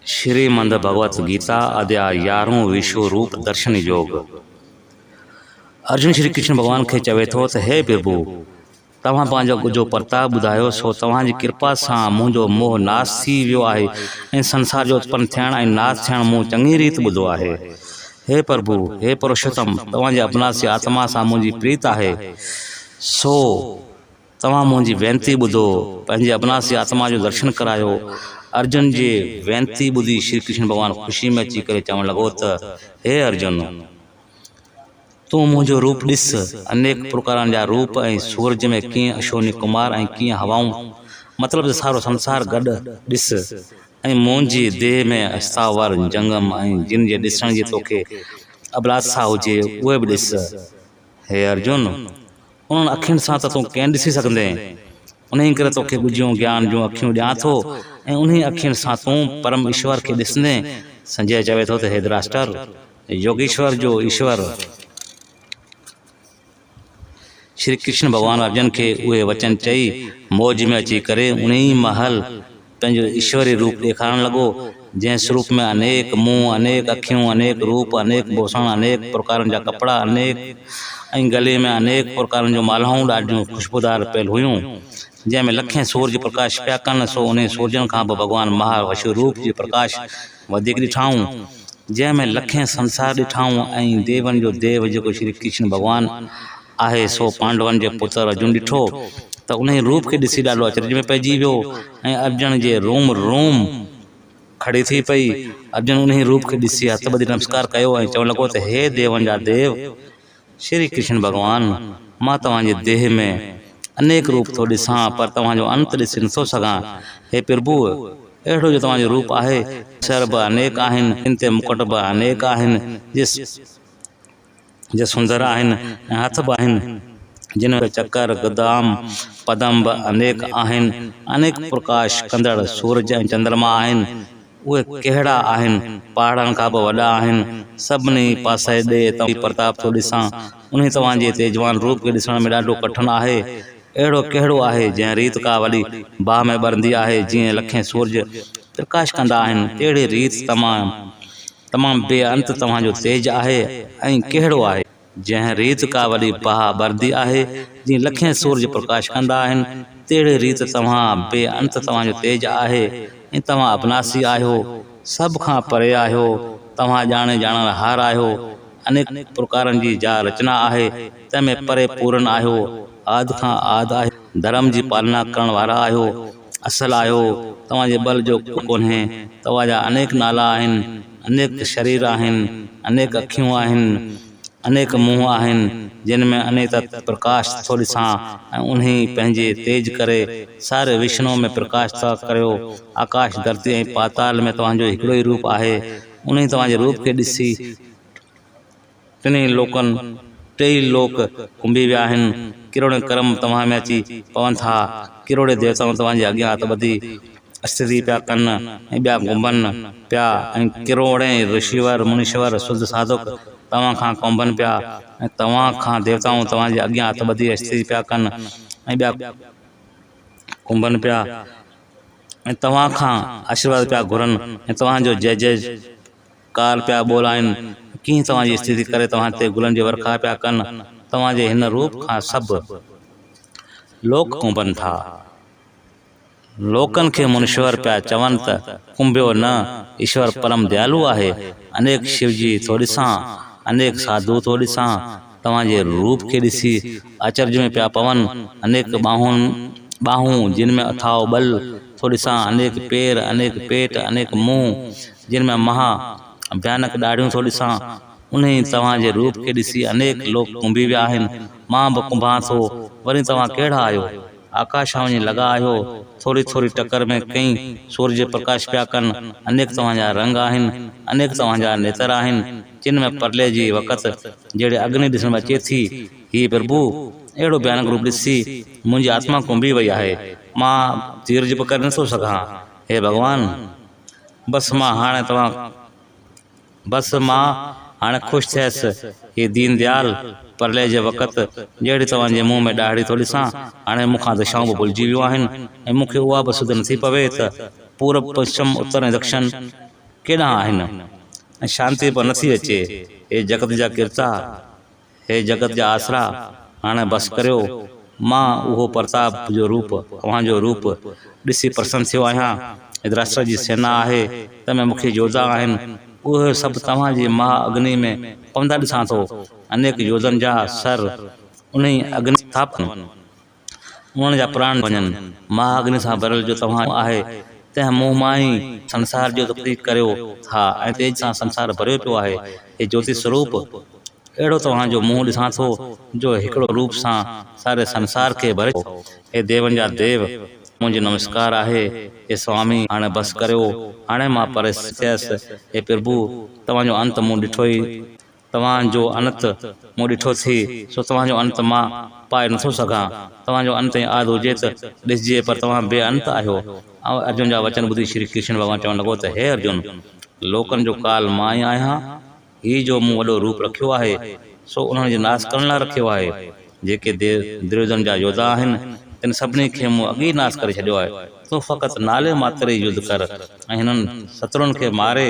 श्रीमद भगवत गीता अध्याय 11 विश्व रूप दर्शन योग। अर्जुन श्री कृष्ण भगवान के चवे थो त हे प्रभु तव्हां पंहिंजो जो प्रताप ॿुधायो सो तव्हांजी कृपा सां मुंहिंजो मोह नाश थी वियो आहे ऐं संसार जो उत्पन्न थियण ऐं नाश थियण मूं चङी रीति ॿुधो आहे। हे प्रभु हे पुरुषोत्तम तव्हांजे अविनाशी आत्मा सां मुंहिंजी प्रीत आहे सो तव्हां मुंहिंजी वेनती ॿुधो पंहिंजे अविनाशी आत्मा जो दर्शन करायो। अर्जुन जी वेनती ॿुधी श्री कृष्ण भगवान ख़ुशी में अची करे चवण लॻो त हे अर्जुन तूं मुंहिंजो रूप ॾिस, अनेक प्रकारनि जा रूप ऐं सूरज में कीअं अश्विनी कुमार ऐं कीअं हवाऊं मतिलबु सारो संसार गॾु ॾिस ऐं मुंहिंजी देह में अस्तावर जंगम ऐं जिन जे ॾिसण जी तोखे अभिलाषा हुजे उहे बि ॾिस। हे अर्जुन उन्हनि अखियुनि सां त तूं कंहिं ॾिसी सघंदे, उन्ही करे तोखे ॿुझियूं ज्ञान जूं अखियूं ॾियां थो ऐं उन्ही अखियुनि सां तूं परम ईश्वर खे ॾिसंदे। संजय चवे थो त हे द्राष्टर योगेश्वर जो ईश्वर श्री कृष्ण भगवान अर्जुन के उहे वचन चई मौज में अची करे उन्ही महल पंहिंजो ईश्वरी रूप ॾेखारण लॻो जंहिं स्वरूप में अनेक मुंहं अनेक अखियूं अनेक रूप अनेक भूषण अनेक प्रकारनि जा कपिड़ा अनेक ऐं गले में अनेक प्रकारनि जो मालाऊं ॾाढियूं ख़ुशबूदार पियल हुयूं जंहिंमें लखें सूरज प्रकाश पिया कनि सो उन सूरजनि खां बि भॻवान महाविष्णु रूप जी प्रकाश वधीक ॾिठाऊं जंहिंमें लखें संसार ॾिठाऊं ऐं देवनि जो देव जेको श्री कृष्ण भगवान आहे सो पांडवनि जे पुत्र अर्जुन ॾिठो त उन रूप खे ॾिसी ॾाढो अचरज में पइजी वियो ऐं अर्जुन जे रोम रोम खड़ी थी पई। अर्जुन उन रूप खे ॾिसी हथ ॿधी नमस्कार कयो ऐं चवणु लॻो त हे देवनि जा देव श्री कृष्ण भगवान मां तव्हांजे देह में अनेक रूप थो ॾिसां पर तव्हांजो अंत ॾिसी नथो सघां। हे प्रभु अहिड़ो जो तव्हांजो रूप आहे सर बि अनेक आहिनि इन ते मुकुट बि अनेक आहिनि जे सुंदर आहिनि ऐं हथ बि आहिनि जिन में चकर गदाम पदम बि अनेक आहिनि अनेक प्रकाश कंदड़ सूरज ऐं चंद्रमा आहिनि उहे कहिड़ा आहिनि पहाड़नि खां बि वॾा आहिनि सभिनी पासे ॾे तव्हां प्रताप थो ॾिसां उन तव्हांजे तेजवान रूप खे ॾिसण में ॾाढो कठिन आहे। अहिड़ो कहिड़ो आहे जंहिं रीत का वॾी बाह में ॿरंदी आहे जीअं लखें सूरज प्रकाश कंदा आहिनि तहिड़ी रीत तमामु बेअंत तव्हांजो तेज आहे ऐं कहिड़ो आहे जंहिं रीत का वॾी बाह ॿरंदी आहे जीअं लखें सूरज प्रकाश कंदा आहिनि तहिड़ी रीत तव्हां बेअंत तव्हांजो तेज आहे ऐं तव्हां अविनाशी आहियो सभ खां परे आहियो तव्हां ॼाणे ॼाणण हार आहियो अनेक प्रकारनि जी जा रचना आहे तंहिंमें परे पूरन आहियो आदि खां आदि आहे धर्म जी पालना करण वारा आहियो असल आहियो तव्हांजे बल जो कोन्हे तव्हांजा अनेक नाला आहिनि अनेक शरीर आहिनि अनेक अखियूं आहिनि अनेक मुंहं आहिनि जिन में अनेक प्रकाश थो ॾिसां ऐं उन्ही पंहिंजे तेज करे सारे विष्णु में प्रकाश था करियो। आकाश धरती ऐं पाताल में तव्हांजो हिकिड़ो ई रूप आहे उन्ही तव्हांजे रूप खे ॾिसी टिनी लोकनि टई लोक कुंभी विया आहिनि किरोड़े कर्म तव्हां में अची पवनि था किरोड़े देवताऊं तव्हांजे अॻियां हथ ॿधी स्थिति पिया कनि ऐं ॿिया घुमनि पिया ऐं किरोड़े ऋषिवर मुनीश्वर शुद्ध साधक तव्हां खां कोंबनि पिया ऐं तव्हां खां देवताऊं तव्हांजे अॻियां हथ ॿधी स्थिति पिया कनि ऐं ॿिया कुंभनि पिया ऐं तव्हां खां आशीर्वाद पिया घुरनि ऐं तव्हांजो जय जयकार पिया ॿोलाइनि कीअं तव्हांजी स्थिति करे तव्हां ते गुलनि जी वर्खा पिया कनि तव्हांजे हिन रूप खां सभु लोक कुंभनि था। लोकनि खे मुनीश्वर पिया चवनि त कुंभियो न ईश्वर परम दयालु आहे अनेक शिवजी थो ॾिसां अनेक साधु थो ॾिसां तव्हांजे रूप खे ॾिसी अचरज में पिया पवनि अनेक बाहूं जिन में अथाव बल थो ॾिसां अनेक पेर अनेक पेट अनेक मुंहं जिन में महा भयानक ॾाढ़ियूं थो ॾिसां उन्ही तव्हांजे रूप खे ॾिसी अनेक लोक कुंभी विया आहिनि मां बि कुंभां थो वरी तव्हां कहिड़ा आहियो आकाश वञी लॻा आहियो थोरी थोरी टकर में कई सूरज प्रकाश पिया कनि अनेक तव्हांजा रंग आहिनि अनेक तव्हांजा नेत्र आहिनि जिन में परले जी वक़्तु जहिड़े अग्नि ॾिसण में अचे थी ही प्रभु अहिड़ो भयानक रूप ॾिसी मुंहिंजी आत्मा कुंभी वई आहे मां धीरज बि करे नथो सघां। हे भॻवान बसि मां हाणे ख़ुशि थियसि हे दीन दयाल परले जे वक़्तु जहिड़ी तव्हांजे मुंहं में ॾाढ़ी थो ॾिसां हाणे मूंखां दिशाऊं बि भुलिजी वियूं आहिनि ऐं मूंखे उहा बि सुध नथी पवे त पूरब पश्चिम उत्तर ऐं दक्षिण केॾां आहिनि ऐं शांती पर नथी अचे। हे जगत जा किरता, हे जगत जा आसरा, हाणे बसि करियो। मां उहो प्रताप जो रूप, तव्हांजो रूप ॾिसी प्रसन्न थियो आहियां। राष्ट्र जी सेना आहे, तंहिंमें मूंखे योद्धा आहिनि, उहे सभु तव्हांजी महा अग्नि में पवंदा ॾिसां थो। अनेक योद्धनि जा सर उन अग्नि स्थापन, उन्हनि जा प्राण वञनि। महा अग्नि सां भरियल जो तव्हां आहे, तंहिं मुंहुं मां ई संसार जो तकलीफ़ करियो था ऐं तेज सां संसार भरियो पियो आहे। हे ज्योति स्वरूप, अहिड़ो तव्हांजो मुंहुं ॾिसां थो जो हिकिड़ो रूप सां सारे संसार खे भरे। हे देवनि जा देव, मुंहिंजो नमस्कार आहे। हे स्वामी, हाणे बसि करियो। हाणे मां परिस्थियसि। हे प्रभु, तव्हांजो अंत मूं ॾिठो ई, तव्हांजो अंत मूं ॾिठो थी, सो तव्हांजो अंत मां पाए नथो सघां। तव्हांजो अंत ऐं आदि हुजे त ॾिसजे, पर तव्हां बेअंत आहियो। ऐं अर्जुन जा वचन ॿुधी श्री कृष्ण भॻवानु चवणु लॻो त हे अर्जुन, लोकनि जो काल मां ई आहियां। ही जो मूं वॾो रूप रखियो आहे, सो उन्हनि जो नाश करण लाइ रखियो आहे। जेके दुर्योधन जा योद्धा आहिनि, तिन सभिनी खे मूं अॻे ई नाश करे छॾियो आहे। तूं फ़क़ति नाले मात्रे युद्ध कर ऐं हिननि शत्रुनि खे मारे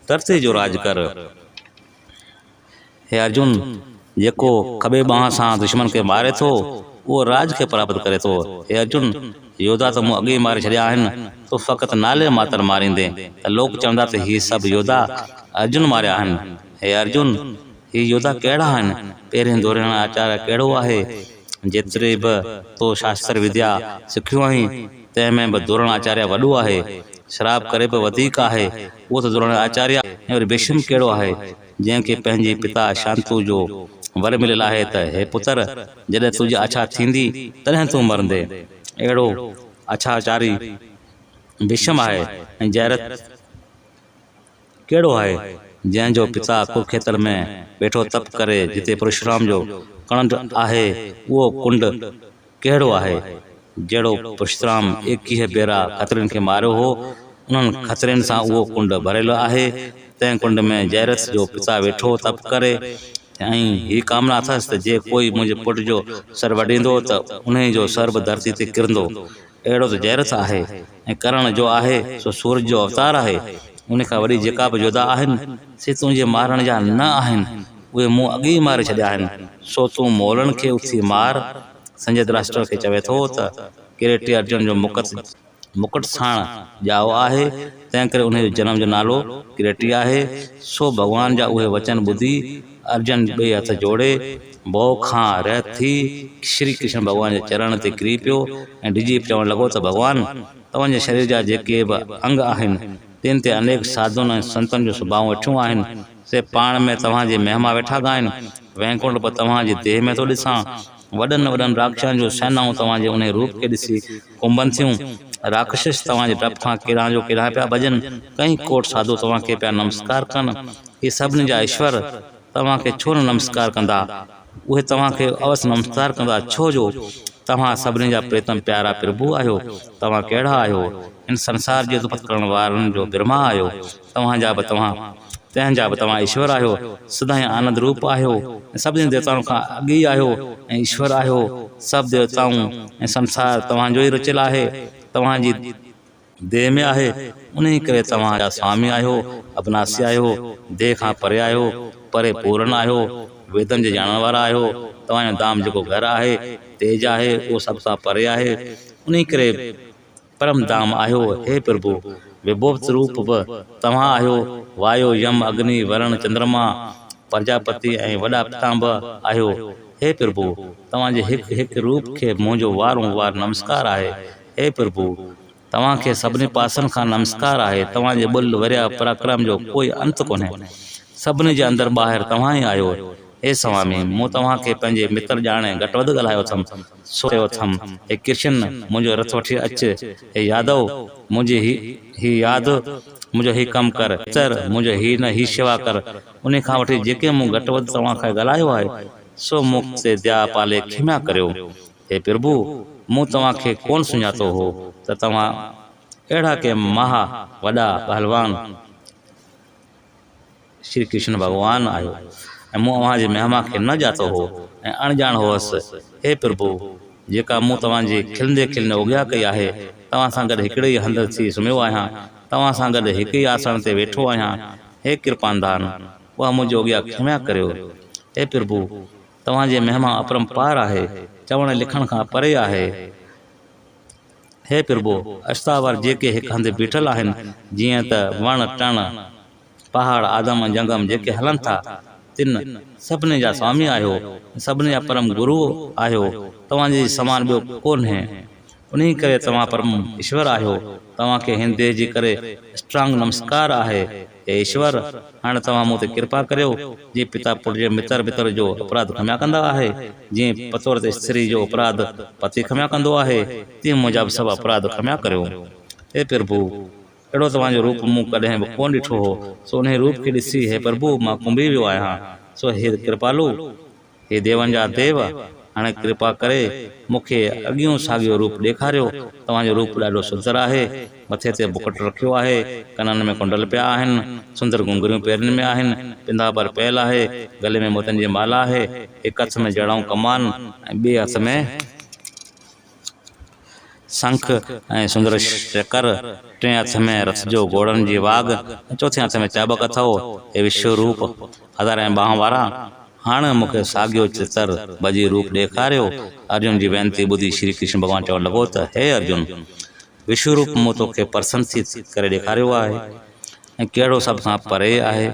धरती जो राज कर। हे अर्जुन, जेको खॿे बांह सां दुश्मन खे मारे थो, उहो राज खे प्राप्त करे थो। हे अर्जुन, योद्धा त मूं अॻे ई मारे छॾिया आहिनि, तूं फ़क़ति नाले मात्र मारींदे त लोक चवंदा त ही सभु योद्धा अर्जुन मारिया आहिनि। हे अर्जुन, ही योद्धा कहिड़ा आहिनि? पहिरें द्रोण आचार्य कहिड़ो आहे? जेतिरे बि तो शास्त्र विद्या सिखियो आहीं, तंहिंमें बि द्रोण आचार्य वॾो आहे। श्राप करे बि वधीक आहे, उहो त द्रोण आचार्य। ऐं वरी भीष्म कहिड़ो आहे, जंहिंखे पंहिंजे पिता शांतु जो वर मिलियल आहे त हे पुत्र, जॾहिं तुंहिंजी अछा थींदी तॾहिं तूं मरंदे। अहिड़ो अछाचारी भीष्म आहे। ऐं जयरथ कहिड़ो आहे, जंहिंजो पिता कुरुक्षेत्र में वेठो तप करे, जिते परशुराम जो कुंड आहे, उहो कुंड कहिड़ो आहे? जहिड़ो परशुराम 21 भेरा खतरनि खे मारियो हो, उन्हनि खतरनि सां उहो कुंड भरियल आहे। तंहिं कुंड में जयरथ जो पिता वेठो तप करे, ऐं ही कामना अथसि त जे कोई मुंहिंजे पुट जो सर वॾींदो त उन जो सर बि धरती ते किरंदो। अहिड़ो त जयरथ आहे। ऐं करण जो आहे, सो सूरज जो अवतार आहे। उन खां वॾी जेका बि योद्धा आहिनि, से तुंहिंजे मारण जा न आहिनि, उहे मूं अॻे ई मारे छॾिया आहिनि। सो तूं मोलनि खे उथी मार। संजय धृतराष्ट्र खे चवे थो त किरीटी अर्जुन जो मुकुट साण ॼाओ आहे, तंहिं करे उन जो जनम जो नालो किरीटी आहे। सो भॻवान जा उहे वचन ॿुधी अर्जुन ॿई हथ जोड़े भउ खां रहित थी श्री कृष्ण भॻवान जे चरण ते किरी पियो ऐं डिॼी चवणु लॻो त भॻवान, तव्हांजे शरीर जा जेके बि अंग आहिनि, तिन ते अनेक साधुनि ऐं संतनि जो स्वभाव वेठियूं आहिनि। से पाण में तव्हांजे महिमा वेठा ॻाइनि। वैकुंठ बि तव्हांजी देह में थो ॾिसां। वॾनि वॾनि राक्षसनि जो सेनाऊं तव्हांजे उन रूप खे ॾिसी कुंभनि थियूं। राक्षस तव्हांजे डप खां केॾां जो केॾां पिया भॼनि। कई कोट साधु तव्हांखे पिया नमस्कार कनि। इहे सभिनी जा ईश्वर तव्हांखे छो न नमस्कार कंदा? उहे तव्हांखे अवश्य नमस्कार कंदा, छो जो तव्हां सभिनी जा प्रीतम प्यारा प्रभु आहियो। तव्हां कहिड़ा आहियो? इन संसार जी उत्पति करण वारनि जो ब्रह्मा आहियो। तंहिंजा बि तव्हां ईश्वर आहियो। सदाईं आनंद रूप आहियो ऐं सभिनी देवताउनि खां अॻे ई आहियो ऐं ईश्वर आहियो। सभु देवताऊं ऐं संसार तव्हांजो ई रचियलु आहे, तव्हांजी देह में आहे। उन करे तव्हांजा स्वामी आहियो, अविनाशी आहियो, देह खां परे आहियो, परे पूर्ण आहियो, वेदनि जे ॼाणण वारा आहियो। तव्हांजो धाम जेको घर आहे, तेज आहे, उहो सभ सां परे आहे। उन करे परम धाम आहियो। हे प्रभु, विभोक्त रूप बि तव्हां आहियो। वायु, यम, अग्नि, वरुण, चंद्रमा, प्रजापति ऐं वॾा पिता बि आहियो। हे प्रभु, तव्हांजे हिकु हिकु रूप खे मुंहिंजो वारों वार नमस्कार आहे। हे प्रभु, तव्हांखे सभिनी पासनि खां नमस्कार आहे। तव्हांजे बुल वरिया पराक्रम जो कोई अंत कोन्हे। सभिनी जे अंदरि ॿाहिरि तव्हां ई आहियो। हे स्वामी, मूं तव्हांखे पंहिंजे मित्र ॼाणे घटि वधि ॻाल्हायो अथमि, सो चयो अथमि, हे कृष्ण, मुंहिंजो रथ वठी अचु। हे यादव, मुंहिंजी ही यादि, मुंहिंजो ही कमु कर। सर, मुंहिंजो ही न ही शेवा कर। उन खां वठी जेके मूं घटि वधि तव्हांखे ॻाल्हायो आहे, सो मूं ते दया पाले खिमा करियो। हे प्रभु, मूं तव्हांखे कोन सुञातो हो त तव्हां अहिड़ा के महा वॾा पहलवान श्री कृष्ण भॻवानु आहियो ऐं मूं अव्हांजे महिमा खे न ॼातो हो ऐं अणॼाण हुअसि। हे प्रभु, जेका मूं तव्हांजी खिलंदे खिलंदे उॻिया कई आहे, तव्हां सां गॾु हिकिड़े ई हंधि थी सुम्हियो आहियां। तव्हां सां गॾु हिकु ई आसन ते वेठो आहियां। हे कृपानदान, उहा मुंहिंजो अॻियां क्षमा करियो। हे प्रभु, तव्हांजे महिमा अपरंपार आहे, चवण लिखण खां परे आहे। हे प्रभु, अस्तावार जेके हिकु हंधि बीठल आहिनि, जीअं त वण टण पहाड़ आदम जंगम जेके हलन था, तिन सभिनी जा स्वामी आहियो, सभिनी जा परम गुरु आहियो। तव्हांजे समान ॿियो कोन्हे, उन्ही करे तव्हां परम ईश्वर आहियो। तव्हांखे हिन देह जे करे स्ट्रांग नमस्कार आहे। हे ईश्वर, हाणे तव्हां मूं ते कृपा करियो। जीअं पिता पुट जे मित्र जो अपराध क्षमा कंदा आहे, जीअं पतोर ते स्त्री जो अपराध पति क्षमा कंदो आहे, तीअं मुंहिंजा बि सभु अपराध क्षमा करियो। हे प्रभु, अहिड़ो तव्हांजो रूप मूं कॾहिं बि कोन ॾिठो हो, सो उन रूप खे ॾिसी हे प्रभु मां कुंभी वियो आहियां। सो हे कृपालु, हे देवनि जा देव, हाणे कृपा करे मूंखे अॻियूं साॻियो रूप ॾेखारियो। तव्हांजो रूप ॾाढो सुंदर आहे। मथे ते मुकुट रखियो आहे, कननि में कुंडल पिया आहिनि, सुंदर घुंघरियूं पेरनि में आहिनि, पिंधाबर पयल आहे, गले में मोतियुनि जी माला आहे, हिकु हथ में जड़ाऊं कमान ऐं ॿिए हथ में शंख ऐं सुंदर चकर, टे हथ में रथ जो घोड़नि जी वाघ, चौथे हथ में चाबक अथव। हे विश्व रूप हज़ार ऐं ॿाह वारा, हाणे मूंखे साॻियो चितर भॼी रूप ॾेखारियो। अर्जुन जी वेनती ॿुधी श्री कृष्ण भॻवानु चवणु लॻो त हे अर्जुन, विश्व रूप मूं तोखे प्रसन्न थी करे ॾेखारियो आहे ऐं कहिड़ो सभ खां परे आहे,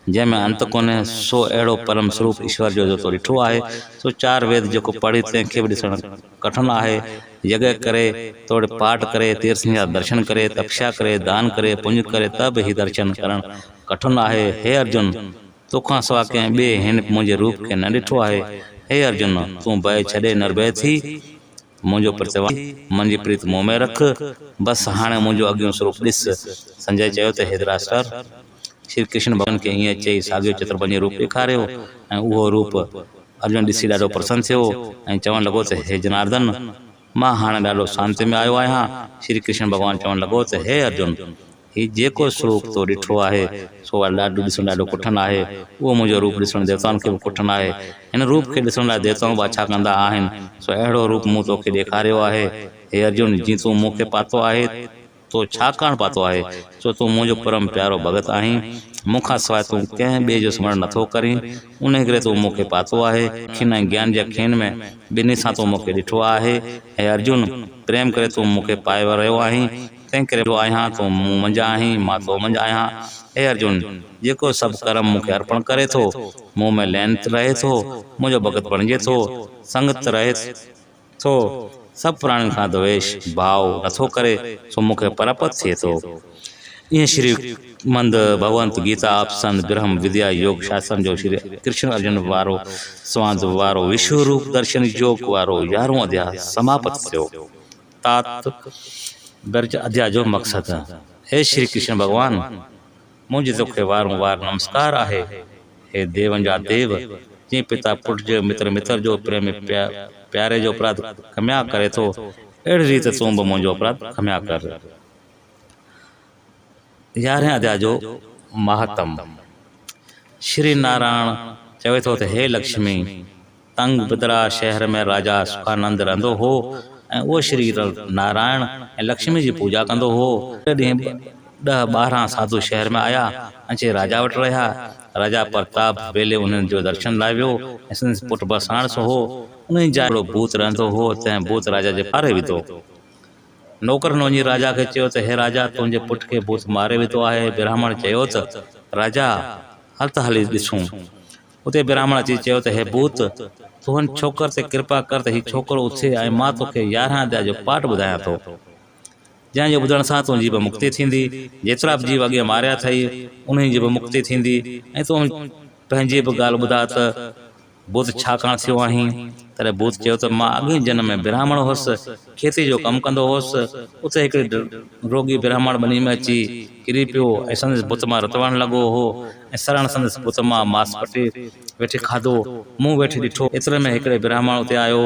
जंहिंमें अंत कोन्हे। सो अहिड़ो परम स्वरूप ईश्वर जो तो ॾिठो आहे। सो चार वेद जेको पढ़ी तंहिंखे बि ॾिसणु कठिन आहे। यज्ञ करे, तोड़े पाठ करे, तीर्थ जा दर्शन करे, तपस्या करे, दान करे, पुण्य करे, त बि ही दर्शन करणु कठिन आहे। हे अर्जुन, तोखां सवाइ कंहिं ॿिए हिन मुंहिंजे रूप खे न ॾिठो आहे। हे अर्जुन, तूं भय छॾे निर्भय थी मुंहिंजो प्रतिवा मुंहिंजी प्रीत मुंह में रख। बसि हाणे मुंहिंजो अॻियों स्वरूप ॾिस। संजय चयो त हे धृतराष्ट्र, श्री कृष्ण भॻवान खे ईअं चई साॻियो चित्र वञी रूप ॾेखारियो ऐं उहो रूप अर्जुन ॾिसी ॾाढो प्रसन्न थियो ऐं चवणु लॻो त हे जनार्दन, मां हाणे ॾाढो शांति में आयो आहियां। श्री कृष्ण भॻवानु चवणु लॻो त हे अर्जुन, हीउ जेको स्वरूप तो ॾिठो आहे सो ॾाढो ॾिसणु ॾाढो कठिन आहे। उहो मुंहिंजो रूप ॾिसणु देवताउनि खे बि कठिन आहे। हिन रूप खे ॾिसण लाइ देवताऊं बि छा कंदा आहिनि। सो अहिड़ो रूप मूं तोखे ॾेखारियो आहे। हे अर्जुन, जीअं तूं मूंखे पातो आहे, तो छाकाणि पातो आहे? सो तूं मुंहिंजो परम प्यारो भगत आहीं। मूंखां सवाइ तूं कंहिं ॿिए जो स्मरण नथो करीं, उन करे तूं मूंखे पातो आहे। खिन ऐं ज्ञान जे खेन में ॿिन्ही सां तूं मूंखे ॾिठो आहे। हे अर्जुन, प्रेम करे तूं मूंखे पाए रहियो आहीं। तंहिं करे आहियां, तूं मूं मंझि आहीं, मां तो मंझि आहियां। हे अर्जुन, जेको सभु कर्म मूंखे अर्पण करे थो, मूं में लैन रहे थो, मुंहिंजो भगत बणिजे थो, संगत रहे थो, सभु प्राणियुनि खां द्वेष भाव नथो करे, सो मूंखे परापत थिए थो। ईअं श्री मंद भगवंत गीता आपसन ब्रह्म विद्या योग शास्त्रनि जो श्री कृष्ण अर्जुन वारो संवाद वारो विश्व रूप दर्शन योग वारो 11हों अध्याय समाप्त थियो। तात दर्ज अध्याय जो मक़सदु। हे श्री कृष्ण भॻवान, मुंहिंजे तोखे वारों वार नमस्कार आहे। हे देवनि जा देव, जीअं पिता पुट जो मित्र जो प्रेम प्यारे जो अपराध क्षमा करे थो, अहिड़ी रीति तूं बि मुंहिंजो अपराध क्षमा कर। 11हें अध्याय जो महत्तम। श्री नारायण चवे थो त हे लक्ष्मी, तंग बिदरा शहर में राजा सुखानंद रहंदो हो ऐं उहो श्री नारायण ऐं लक्ष्मी जी पूजा कंदो हो। ॾींहुं 10-12 साधु शहर में आया ऐं चई राजा वटि रहिया। राजा प्रताप वेले उन्हनि जो दर्शन लाइ वियो ऐं संदसि पुटु बसाण सो हो। उन जा भूत रहंदो हो, तंहिं भूत राजा जे पारे विधो। नौकरनि वञी राजा खे चयो त हे राजा, तुंहिंजे पुट खे भूत मारे विधो आहे। ब्राह्मण चयो त राजा, हल त हली ॾिसूं। उते ब्राह्मण अची चयो त हे भूत, तूं हिन छोकर ते कृपा कर त हीउ छोकिरो उथे ऐं मां तोखे 11 अध्याय जो पाठ ॿुधायां थो, जंहिंजे ॿुधण सां तुंहिंजी बि मुक्ति थींदी। जेतिरा बि जीव अॻे मारिया अथई, उन्हनि जी बि मुक्ति थींदी। ऐं तूं पंहिंजी बि ॻाल्हि ॿुधा त भूत छाकाणि थियो आहीं। तॾहिं भूत चयो त मां अॻे जन्म में ब्राह्मण हुअसि, खेती जो कमु कंदो हुअसि। उते हिकिड़े रोगी ब्राह्मण ॿनी में अची किरी पियो ऐं संदसि बुत मां रतवण लॻो हो ऐं सरण संदसि बुत मां मांस पटे वेठे खाधो। मूं वेठे ॾिठो। एतिरे में हिकिड़े ब्राह्मण उते आयो,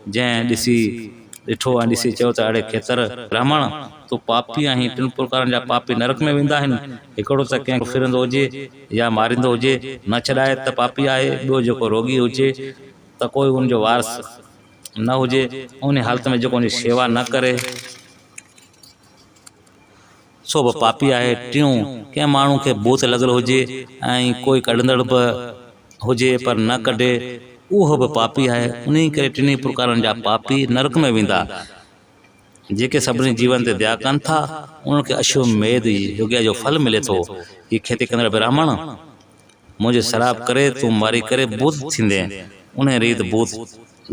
जंहिं ॾिठो ऐं ॾिसी चयो त अड़े खेतर ब्राह्मण, तूं पापी आहीं। 3 प्रकारनि जा पापी नरक में वेंदा आहिनि। हिकिड़ो त कंहिं फिरंदो हुजे या मारींदो हुजे, न छॾाए त पापी आहे। ॿियो जेको रोगी हुजे त कोई उनजो वारस न हुजे, उन हालत में जेको उनजी शेवा न करे, सो बि पापी आहे। टियों, कंहिं माण्हू खे भूत लॻल हुजे ऐं कोई कढंदड़ बि हुजे पर न कढे, उहो बि पापी आहे। उन करे टिनी प्रकारनि जा पापी नरक में वेंदा। जेके सभिनी जीवन ते दया कनि था उन्हनि खे अश्वमेध यज्ञ जो फल मिले थो। ही खेती कंदड़ ब्राह्मण मुंहिंजे शराब करे तूं मारी करे भूत थींदे। उन रीत भूत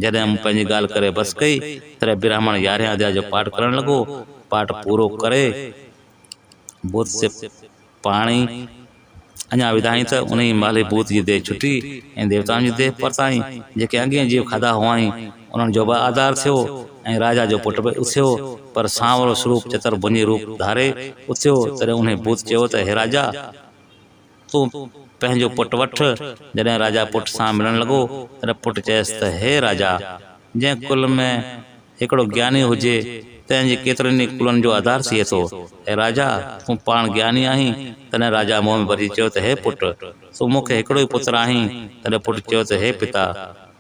जॾहिं मूं पंहिंजी ॻाल्हि करे बसि कई, तॾहिं ब्राह्मण 11 अध्याय जो पाठ करणु लॻो। पाठ पूरो करे भूत से पाणी अञा विधाई त उन ई महिल भूत जी देह छुटी ऐं देवताउनि जी देह परताई। जेके अॻे जीव खाधा हुआई उन्हनि जो बि आधार थियो ऐं राजा जो पुटु बि उथियो, पर सांवरो स्वरूप चतुर्भुजी रूप धारे उथियो। तॾहिं उन भूत चयो त हे राजा, तूं पंहिंजो पुटु वठि। जॾहिं राजा पुट सां मिलणु लॻो तॾहिं पुटु चयसि त हे राजा, जंहिं कुल में हिकिड़ो ज्ञानी हुजे तंहिंजे केतिरनि ई कुलनि जो आधार थिए थो। हे राजा, तूं पाण ज्ञानी आहीं। तॾहिं राजा मोह में भरिजी चयो त हे पुटु, तूं मूंखे हिकिड़ो ई पुत्रु आहीं। तॾहिं पुटु चयो त हे पिता,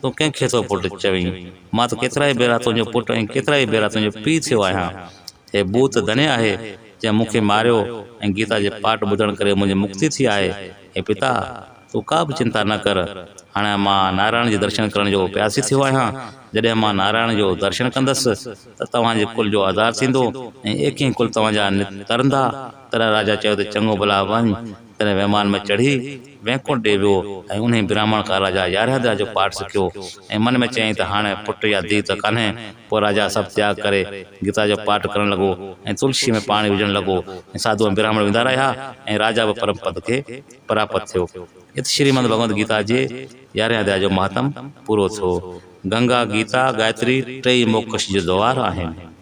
तूं कंहिंखे थो पुटु चवीं? मां त केतिरा ई भेरा तुंहिंजो पुटु ऐं केतिरा ई भेरा तुंहिंजो पीउ थियो आहियां। हे भूत धन्य आहे जंहिं मूंखे मारियो ऐं गीता जे पाठ ॿुधण करे मुंहिंजी मुक्ति थी आहे। हे पिता, तूं का बि चिंता न कर। हाणे मां नारायण जे दर्शन करण जो प्यासी थियो आहियां। जॾहिं मां नारायण जो दर्शन कंदुसि त तव्हांजे कुल जो आधार थींदो ऐं एक ई कुल तव्हांजा तरंदा। तॾहिं राजा चयो त चङो भला वञ। तॾहिं विमान में चढ़ी वैकुंठ ॾे वियो ऐं उन ब्राह्मण खां राजा 11 अध्याय जो पाठ सिखियो ऐं मन में चयईं त हाणे पुटु या धीउ त कान्हे। पोइ राजा सभु त्याग करे गीता जो पाठ करणु लॻो ऐं तुलसी में पाणी विझणु लॻो ऐं साधू ऐं ब्राह्मण वेंदा रहिया ऐं राजा बि परम पद खे प्राप्त थियो। इत श्रीमद भगवत गीता जे 11 अध्याय जो महात्म पूरो थियो। गंगा, गीता, गायत्री टई मोक्ष जो द्वार आहिनि।